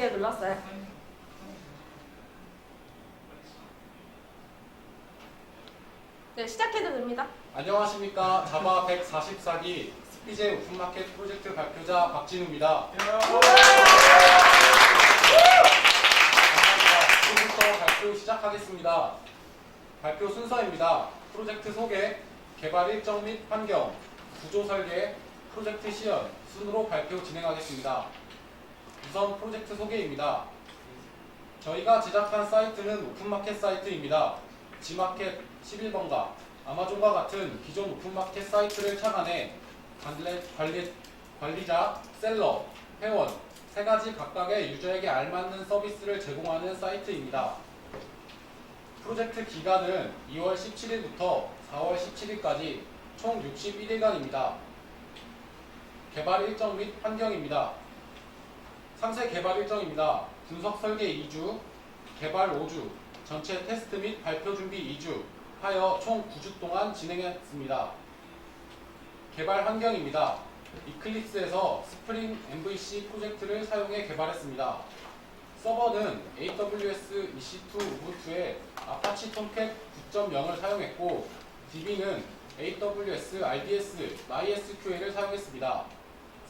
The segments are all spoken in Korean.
개 눌렀어요. 네, 시작해도 됩니다. 안녕하십니까. 자바 144기 스피제 오픈마켓 프로젝트 발표자 박진우입니다. 감사합니다. 지금부터 발표 시작하겠습니다. 발표 순서입니다. 프로젝트 소개, 개발 일정 및 환경, 구조 설계, 프로젝트 시연 순으로 발표 진행하겠습니다. 우선 프로젝트 소개입니다. 저희가 제작한 사이트는 오픈마켓 사이트입니다. 지마켓 11번가, 아마존과 같은 기존 오픈마켓 사이트를 착안해 관리자, 셀러, 회원 세 가지 각각의 유저에게 알맞는 서비스를 제공하는 사이트입니다. 프로젝트 기간은 2월 17일부터 4월 17일까지 총 61일간입니다. 개발 일정 및 환경입니다. 상세 개발 일정입니다. 분석 설계 2주, 개발 5주, 전체 테스트 및 발표 준비 2주 하여 총 9주 동안 진행했습니다. 개발 환경입니다. 이클립스에서 스프링 MVC 프로젝트를 사용해 개발했습니다. 서버는 AWS EC2 우분투에 아파치 톰캣 9.0을 사용했고, DB는 AWS RDS MySQL을 사용했습니다.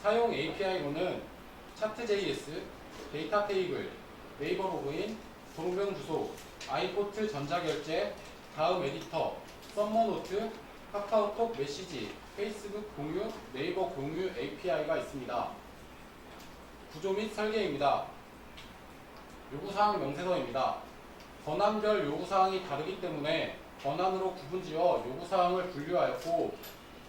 사용 API로는 차트.js, 데이터 테이블, 네이버 로그인, 도로명 주소, 아이포트 전자결제, 다음 에디터, 썸머노트, 카카오톡 메시지, 페이스북 공유, 네이버 공유 API가 있습니다. 구조 및 설계입니다. 요구사항 명세서입니다. 권한별 요구사항이 다르기 때문에 권한으로 구분지어 요구사항을 분류하였고,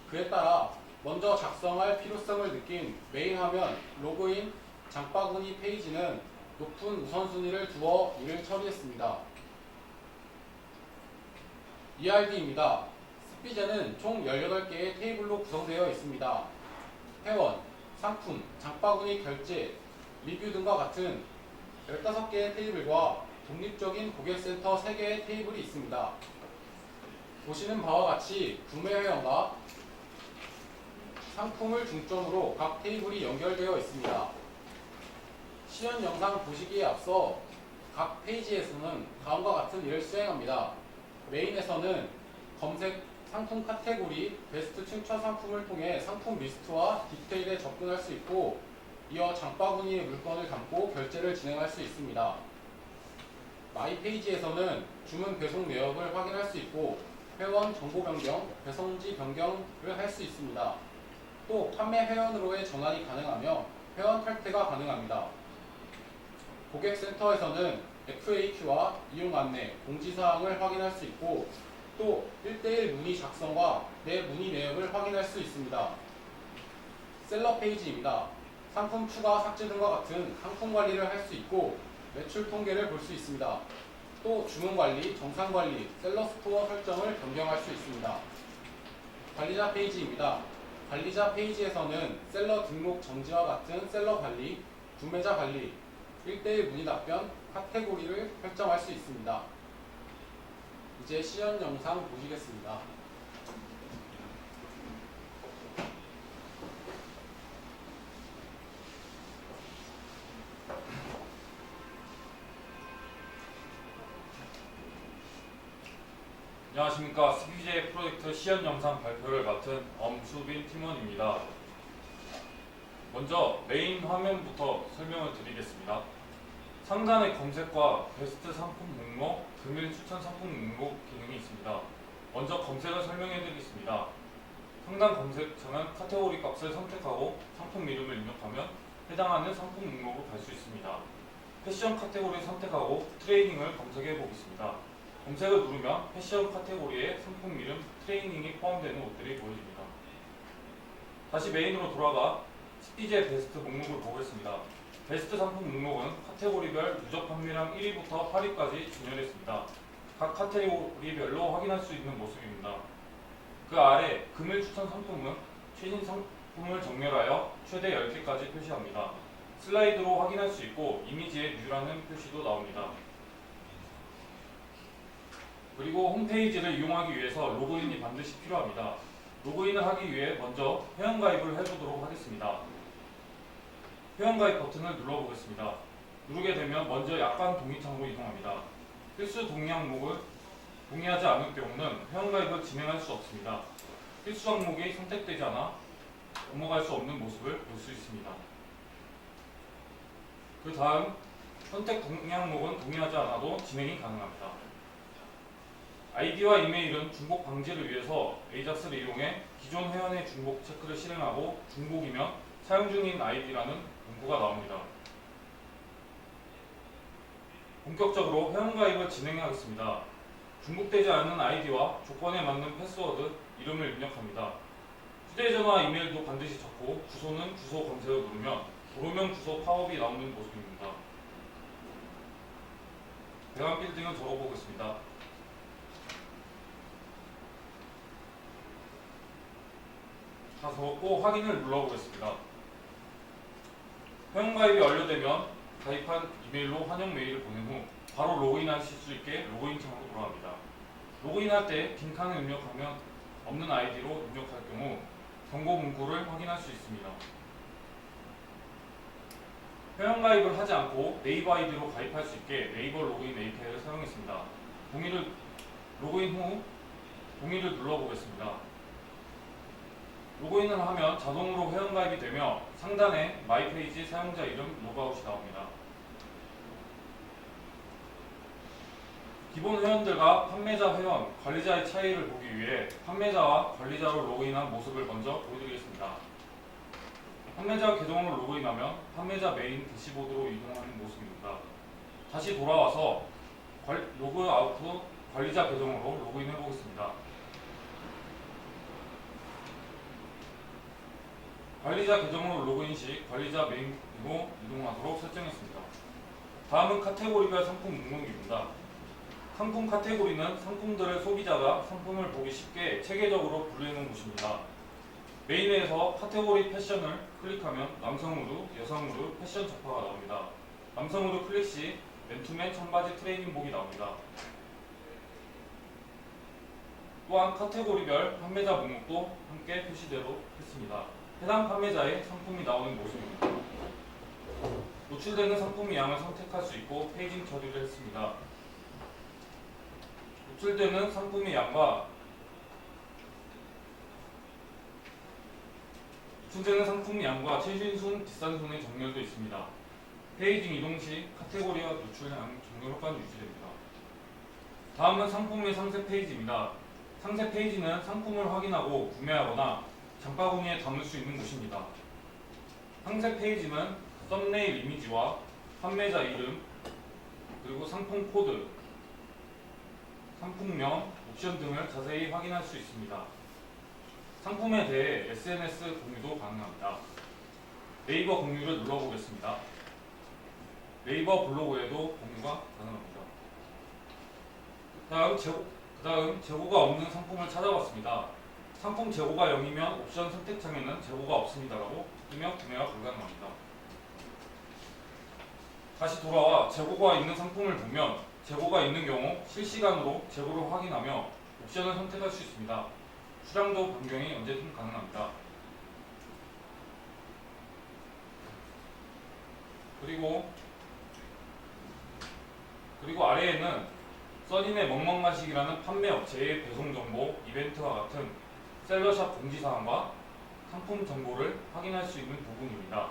그에 따라 먼저 작성할 필요성을 느낀 메인 화면, 로그인, 장바구니 페이지는 높은 우선순위를 두어 이를 처리했습니다. ERD입니다. 스피제는 총 18개의 테이블로 구성되어 있습니다. 회원, 상품, 장바구니 결제, 리뷰 등과 같은 15개의 테이블과 독립적인 고객센터 3개의 테이블이 있습니다. 보시는 바와 같이 구매 회원과 상품을 중점으로 각 테이블이 연결되어 있습니다. 시연 영상 보시기에 앞서 각 페이지에서는 다음과 같은 일을 수행합니다. 메인에서는 검색 상품 카테고리, 베스트 칭찬 상품을 통해 상품 리스트와 디테일에 접근할 수 있고, 이어 장바구니에 물건을 담고 결제를 진행할 수 있습니다. 마이 페이지에서는 주문 배송 내역을 확인할 수 있고, 회원 정보 변경, 배송지 변경을 할 수 있습니다. 또 판매 회원으로의 전환이 가능하며 회원 탈퇴가 가능합니다. 고객센터에서는 FAQ와 이용 안내, 공지사항을 확인할 수 있고, 또 1:1 문의 작성과 내 문의 내역을 확인할 수 있습니다. 셀러 페이지입니다. 상품 추가, 삭제 등과 같은 상품 관리를 할 수 있고, 매출 통계를 볼 수 있습니다. 또 주문 관리, 정산 관리, 셀러 스토어 설정을 변경할 수 있습니다. 관리자 페이지입니다. 관리자 페이지에서는 셀러 등록 정지와 같은 셀러 관리, 구매자 관리, 1:1 문의 답변, 카테고리를 설정할 수 있습니다. 이제 시연 영상 보시겠습니다. 안녕하십니까. 스피제 프로젝트 시연 영상 발표를 맡은 엄수빈 팀원입니다. 먼저 메인 화면부터 설명을 드리겠습니다. 상단의 검색과 베스트 상품 목록, 금일 추천 상품 목록 기능이 있습니다. 먼저 검색을 설명해 드리겠습니다. 상단 검색창은 카테고리 값을 선택하고 상품 이름을 입력하면 해당하는 상품 목록을 볼 수 있습니다. 패션 카테고리를 선택하고 트레이닝을 검색해 보겠습니다. 검색을 누르면 패션 카테고리에 상품 이름, 트레이닝이 포함되는 옷들이 보여집니다. 다시 메인으로 돌아가 스피제 베스트 목록을 보겠습니다. 베스트 상품 목록은 카테고리별 누적 판매량 1위부터 8위까지 진열했습니다. 각 카테고리별로 확인할 수 있는 모습입니다. 그 아래 금일 추천 상품은 최신 상품을 정렬하여 최대 10개까지 표시합니다. 슬라이드로 확인할 수 있고 이미지에 뉴라는 표시도 나옵니다. 그리고 홈페이지를 이용하기 위해서 로그인이 반드시 필요합니다. 로그인을 하기 위해 먼저 회원가입을 해보도록 하겠습니다. 회원가입 버튼을 눌러보겠습니다. 누르게 되면 먼저 약관 동의 창으로 이동합니다. 필수 동의 항목을 동의하지 않을 경우는 회원가입을 진행할 수 없습니다. 필수 항목이 선택되지 않아 넘어갈 수 없는 모습을 볼 수 있습니다. 그 다음 선택 동의 항목은 동의하지 않아도 진행이 가능합니다. 아이디와 이메일은 중복 방지를 위해서 에이작스를 이용해 기존 회원의 중복 체크를 실행하고 중복이면 사용 중인 아이디라는 문구가 나옵니다. 본격적으로 회원가입을 진행하겠습니다. 중복되지 않은 아이디와 조건에 맞는 패스워드, 이름을 입력합니다. 휴대전화, 이메일도 반드시 적고 주소는 주소 검색을 누르면 도로명 주소 팝업이 나오는 모습입니다. 배관 빌딩을 적어보겠습니다. 다 적었고 확인을 눌러보겠습니다. 회원가입이 완료되면 가입한 이메일로 환영 메일을 보낸 후 바로 로그인하실 수 있게 로그인 창으로 돌아갑니다. 로그인할 때 빈칸을 입력하면 없는 아이디로 입력할 경우 경고 문구를 확인할 수 있습니다. 회원가입을 하지 않고 네이버 아이디로 가입할 수 있게 네이버 로그인 API를 사용했습니다. 로그인 후 동의를 눌러보겠습니다. 로그인을 하면 자동으로 회원가입이 되며 상단에 마이페이지 사용자 이름 로그아웃이 나옵니다. 기본 회원들과 판매자 회원, 관리자의 차이를 보기 위해 판매자와 관리자로 로그인한 모습을 먼저 보여드리겠습니다. 판매자 계정으로 로그인하면 판매자 메인 대시보드로 이동하는 모습입니다. 다시 돌아와서 로그아웃 후 관리자 계정으로 로그인해 보겠습니다. 관리자 계정으로 로그인 시 관리자 메인으로 이동하도록 설정했습니다. 다음은 카테고리별 상품 목록입니다. 상품 카테고리는 상품들을 소비자가 상품을 보기 쉽게 체계적으로 분류해놓은 곳입니다. 메인에서 카테고리 패션을 클릭하면 남성 의류, 여성 의류, 패션 적화가 나옵니다. 남성 의류 클릭 시 맨투맨 청바지 트레이닝복이 나옵니다. 또한 카테고리별 판매자 목록도 함께 표시되도록 했습니다. 해당 판매자의 상품이 나오는 모습입니다. 노출되는 상품의 양을 선택할 수 있고 페이징 처리를 했습니다. 노출되는 상품의 양과 최신순, 뒷산순의 정렬도 있습니다. 페이징 이동 시 카테고리와 노출량 정렬 효과는 유지됩니다. 다음은 상품의 상세 페이지입니다. 상세 페이지는 상품을 확인하고 구매하거나 장바구니에 담을 수 있는 곳입니다. 상세 페이지는 썸네일 이미지와 판매자 이름, 그리고 상품 코드, 상품명, 옵션 등을 자세히 확인할 수 있습니다. 상품에 대해 SNS 공유도 가능합니다. 네이버 공유를 눌러보겠습니다. 네이버 블로그에도 공유가 가능합니다. 다음 재고가 없는 상품을 찾아봤습니다. 상품 재고가 0이면 옵션 선택창에는 재고가 없습니다라고 뜨면 구매가 불가능합니다. 다시 돌아와 재고가 있는 상품을 보면 재고가 있는 경우 실시간으로 재고를 확인하며 옵션을 선택할 수 있습니다. 수량도 변경이 언제든 가능합니다. 그리고 아래에는 써니의 먹먹마식이라는 판매 업체의 배송 정보, 이벤트와 같은 셀러샵 공지사항과 상품 정보를 확인할 수 있는 부분입니다.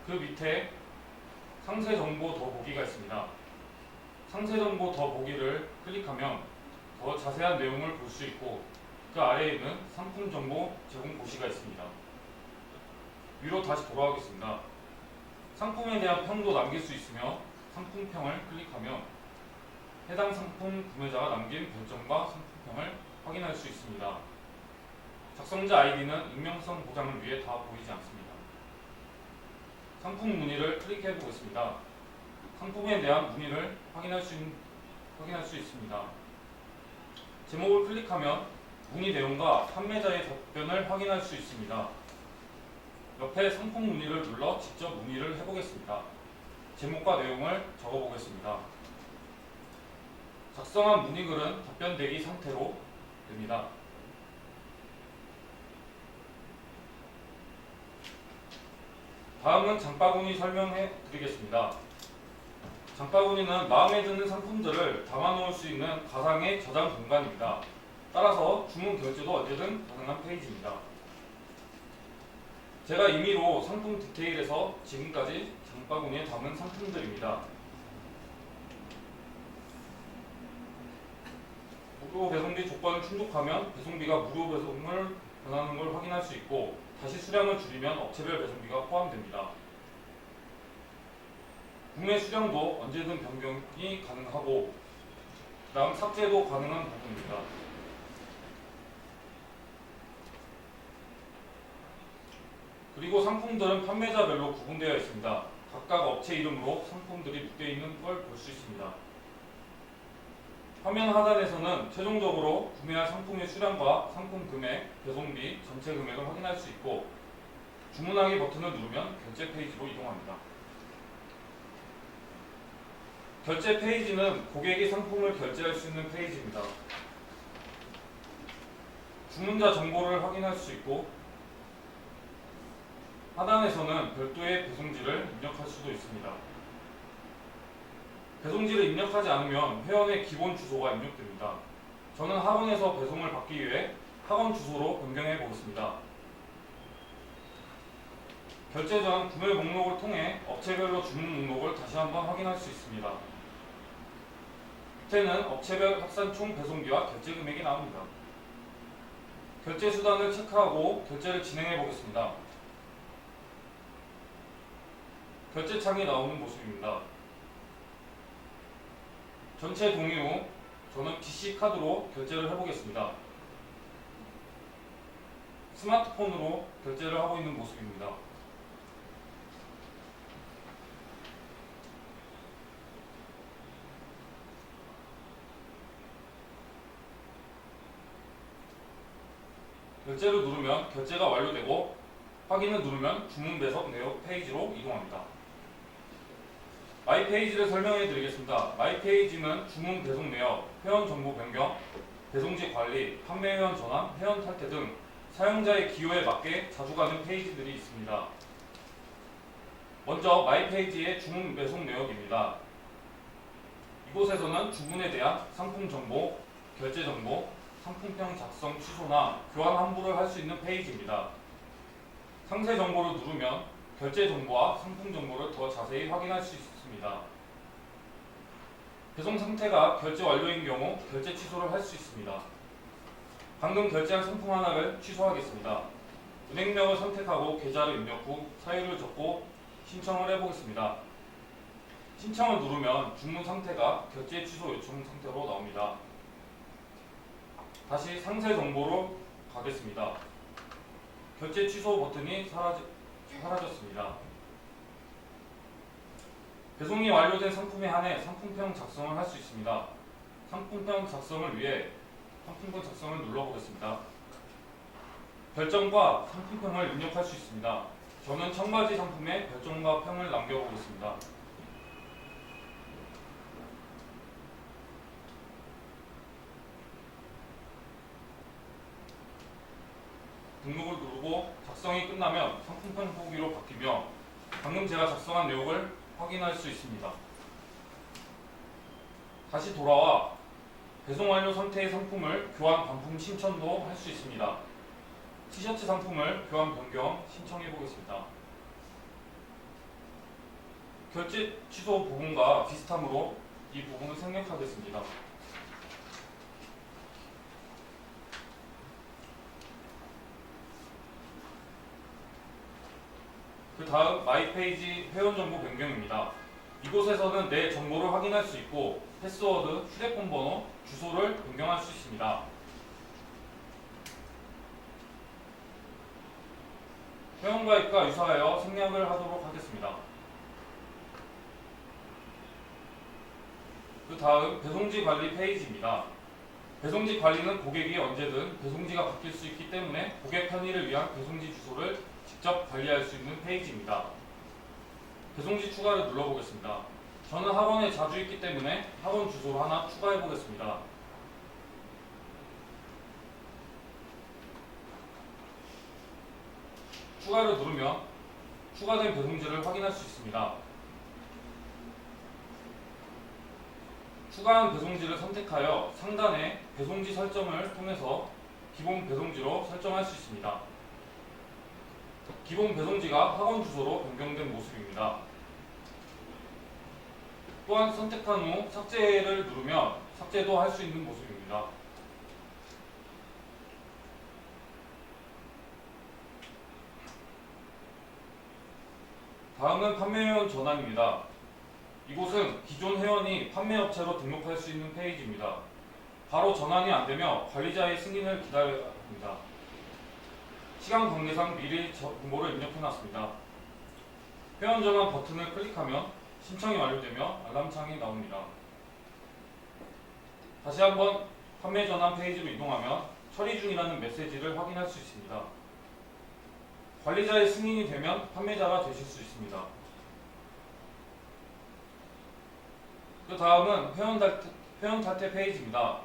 그 밑에 상세 정보 더 보기가 있습니다. 상세 정보 더 보기를 클릭하면 더 자세한 내용을 볼 수 있고 그 아래에는 상품 정보 제공 고시가 있습니다. 위로 다시 돌아가겠습니다. 상품에 대한 평도 남길 수 있으며 상품평을 클릭하면 해당 상품 구매자가 남긴 별점과 상품평을 확인할 수 있습니다. 작성자 아이디는 익명성 보장을 위해 다 보이지 않습니다. 상품 문의를 클릭해 보겠습니다. 상품에 대한 문의를 확인할 수 있습니다. 제목을 클릭하면 문의 내용과 판매자의 답변을 확인할 수 있습니다. 옆에 상품 문의를 눌러 직접 문의를 해보겠습니다. 제목과 내용을 적어보겠습니다. 작성한 문의글은 답변 대기 상태로 됩니다. 다음은 장바구니 설명해 드리겠습니다. 장바구니는 마음에 드는 상품들을 담아놓을 수 있는 가상의 저장 공간입니다. 따라서 주문 결제도 언제든 가능한 페이지입니다. 제가 임의로 상품 디테일에서 지금까지 장바구니에 담은 상품들입니다. 무료 배송비 조건을 충족하면 배송비가 무료 배송을 변하는 걸 확인할 수 있고, 다시 수량을 줄이면 업체별 배송비가 포함됩니다. 구매 수량도 언제든 변경이 가능하고, 다음 삭제도 가능한 부분입니다. 그리고 상품들은 판매자별로 구분되어 있습니다. 각각 업체 이름으로 상품들이 묶여 있는 걸 볼 수 있습니다. 화면 하단에서는 최종적으로 구매할 상품의 수량과 상품 금액, 배송비, 전체 금액을 확인할 수 있고, 주문하기 버튼을 누르면 결제 페이지로 이동합니다. 결제 페이지는 고객이 상품을 결제할 수 있는 페이지입니다. 주문자 정보를 확인할 수 있고, 하단에서는 별도의 배송지를 입력할 수도 있습니다. 배송지를 입력하지 않으면 회원의 기본 주소가 입력됩니다. 저는 학원에서 배송을 받기 위해 학원 주소로 변경해 보겠습니다. 결제 전 구매 목록을 통해 업체별로 주문 목록을 다시 한번 확인할 수 있습니다. 밑에는 업체별 합산 총 배송비와 결제 금액이 나옵니다. 결제 수단을 체크하고 결제를 진행해 보겠습니다. 결제 창이 나오는 모습입니다. 전체 동의 후 저는 PC카드로 결제를 해보겠습니다. 스마트폰으로 결제를 하고 있는 모습입니다. 결제를 누르면 결제가 완료되고, 확인을 누르면 주문 배석 내역 페이지로 이동합니다. 마이 페이지를 설명해 드리겠습니다. 마이 페이지는 주문 배송 내역, 회원 정보 변경, 배송지 관리, 판매 회원 전환, 회원 탈퇴 등 사용자의 기호에 맞게 자주 가는 페이지들이 있습니다. 먼저 마이 페이지의 주문 배송 내역입니다. 이곳에서는 주문에 대한 상품 정보, 결제 정보, 상품평 작성 취소나 교환 환불을 할 수 있는 페이지입니다. 상세 정보를 누르면 결제 정보와 상품 정보를 더 자세히 확인할 수 있습니다. 배송 상태가 결제 완료인 경우 결제 취소를 할 수 있습니다. 방금 결제한 상품 하나를 취소하겠습니다. 은행명을 선택하고 계좌를 입력 후 사유를 적고 신청을 해보겠습니다. 신청을 누르면 주문 상태가 결제 취소 요청 상태로 나옵니다. 다시 상세 정보로 가겠습니다. 결제 취소 버튼이 사라졌습니다. 배송이 완료된 상품에 한해 상품평 작성을 할 수 있습니다. 상품평 작성을 위해 상품평 작성을 눌러보겠습니다. 별점과 상품평을 입력할 수 있습니다. 저는 청바지 상품에 별점과 평을 남겨보겠습니다. 등록을 누르고 작성이 끝나면 상품평 보기로 바뀌며, 방금 제가 작성한 내용을 확인할 수 있습니다. 다시 돌아와 배송 완료 상태의 상품을 교환 반품 신청도 할 수 있습니다. 티셔츠 상품을 교환 변경 신청해 보겠습니다. 결제 취소 부분과 비슷하므로 이 부분을 생략하겠습니다. 그 다음 마이 페이지 회원 정보 변경입니다. 이곳에서는 내 정보를 확인할 수 있고, 패스워드, 휴대폰 번호, 주소를 변경할 수 있습니다. 회원가입과 유사하여 생략을 하도록 하겠습니다. 그 다음 배송지 관리 페이지입니다. 배송지 관리는 고객이 언제든 배송지가 바뀔 수 있기 때문에 고객 편의를 위한 배송지 주소를 직접 관리할 수 있는 페이지입니다. 배송지 추가를 눌러보겠습니다. 저는 학원에 자주 있기 때문에 학원 주소를 하나 추가해 보겠습니다. 추가를 누르면 추가된 배송지를 확인할 수 있습니다. 추가한 배송지를 선택하여 상단의 배송지 설정을 통해서 기본 배송지로 설정할 수 있습니다. 기본 배송지가 학원 주소로 변경된 모습입니다. 또한 선택한 후 삭제를 누르면 삭제도 할 수 있는 모습입니다. 다음은 판매회원 전환입니다. 이곳은 기존 회원이 판매업체로 등록할 수 있는 페이지입니다. 바로 전환이 안되며 관리자의 승인을 기다려야 합니다. 시간 관계상 미리 정보를 입력해놨습니다. 회원 전환 버튼을 클릭하면 신청이 완료되며 알람창이 나옵니다. 다시 한번 판매 전환 페이지로 이동하면 처리 중이라는 메시지를 확인할 수 있습니다. 관리자의 승인이 되면 판매자가 되실 수 있습니다. 그 다음은 회원 탈퇴 페이지입니다.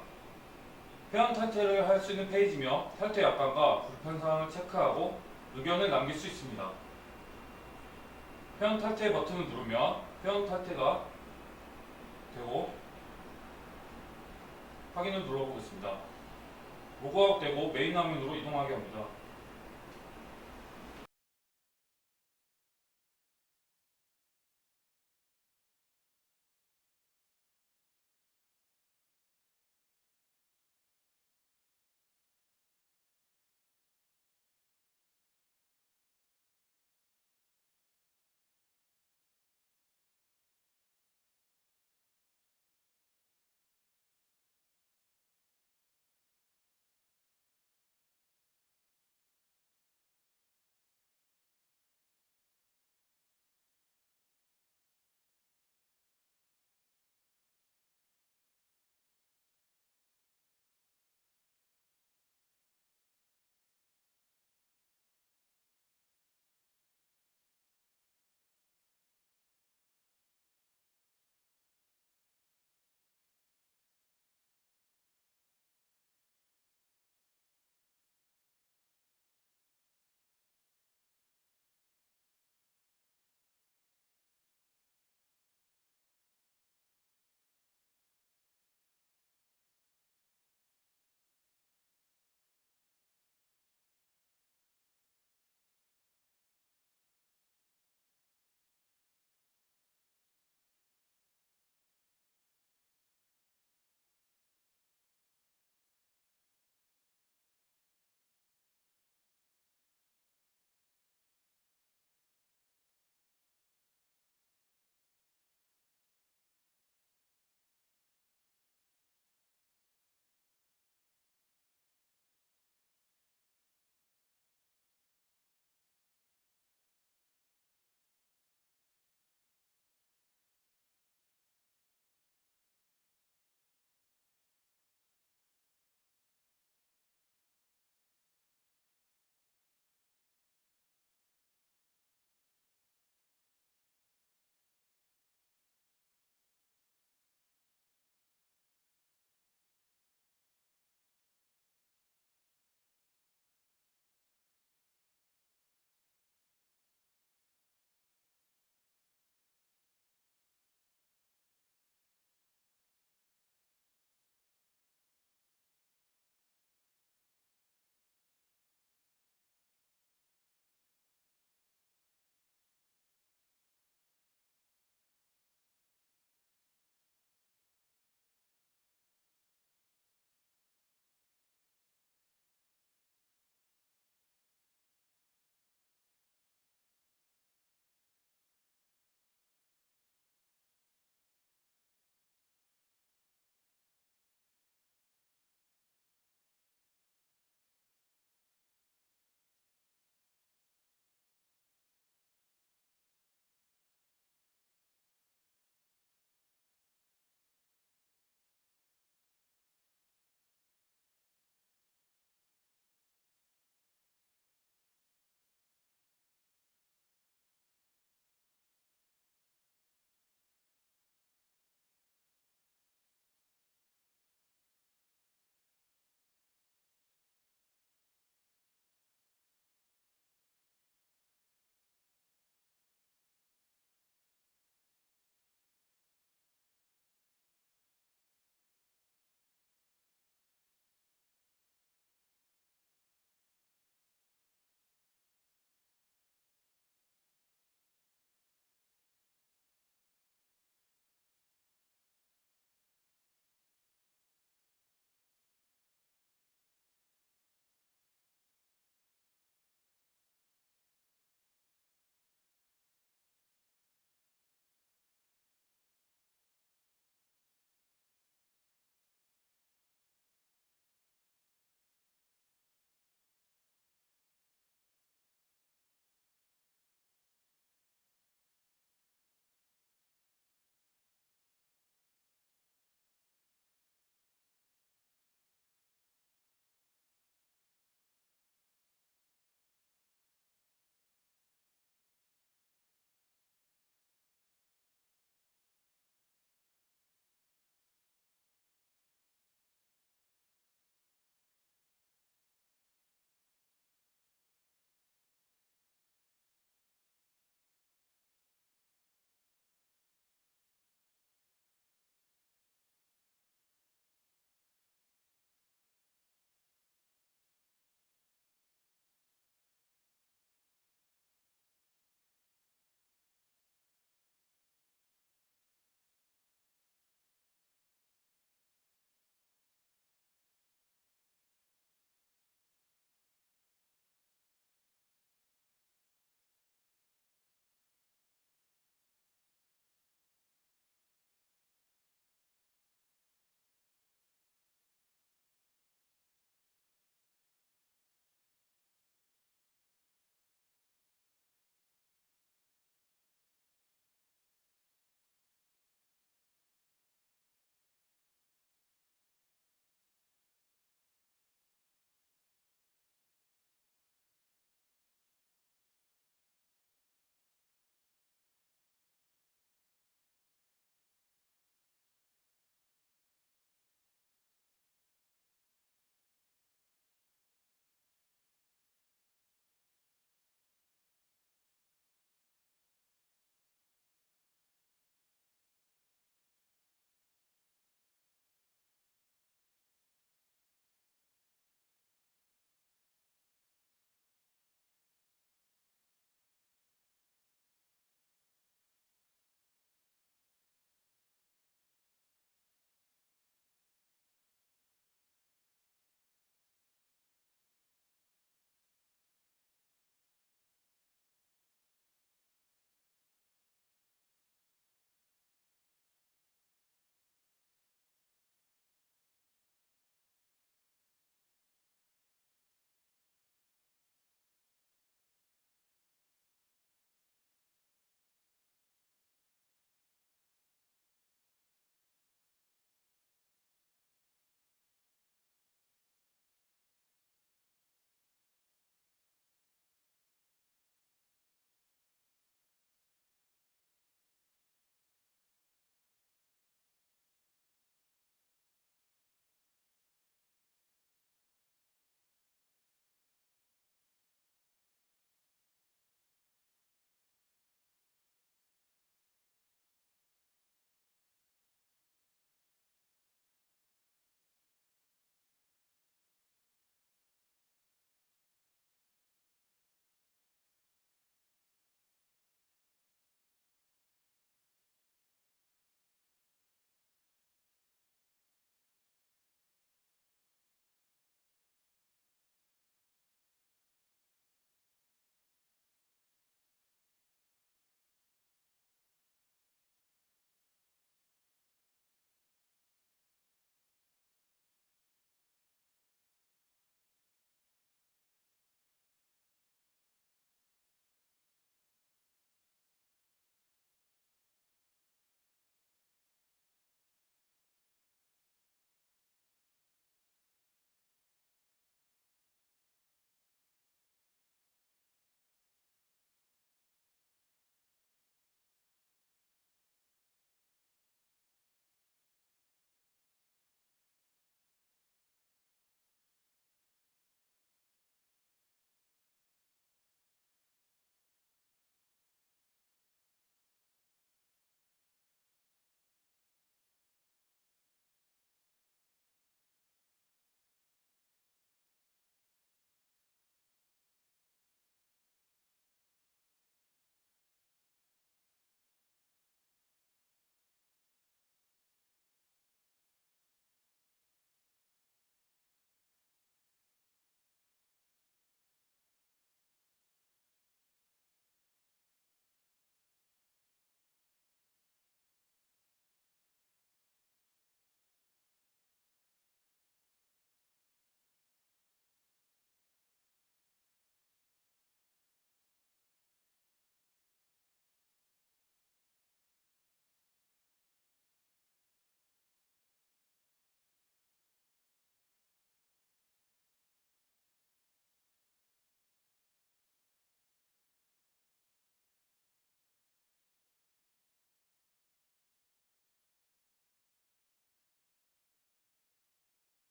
회원 탈퇴를 할 수 있는 페이지며 탈퇴 약관과 불편사항을 체크하고 의견을 남길 수 있습니다. 회원 탈퇴 버튼을 누르면 회원 탈퇴가 되고 확인을 눌러보겠습니다. 로그아웃되고 메인 화면으로 이동하게 합니다.